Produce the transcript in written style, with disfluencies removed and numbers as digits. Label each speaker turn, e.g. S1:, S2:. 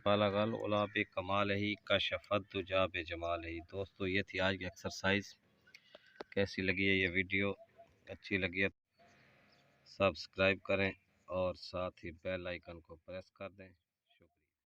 S1: बालागाल उला पे कमाल ही कशफत दुजा पे जमाल ही। दोस्तों ये थी आज की एक्सरसाइज। कैसी लगी है ये वीडियो? अच्छी लगी है सब्सक्राइब करें और साथ ही बेल आइकन को प्रेस कर दें।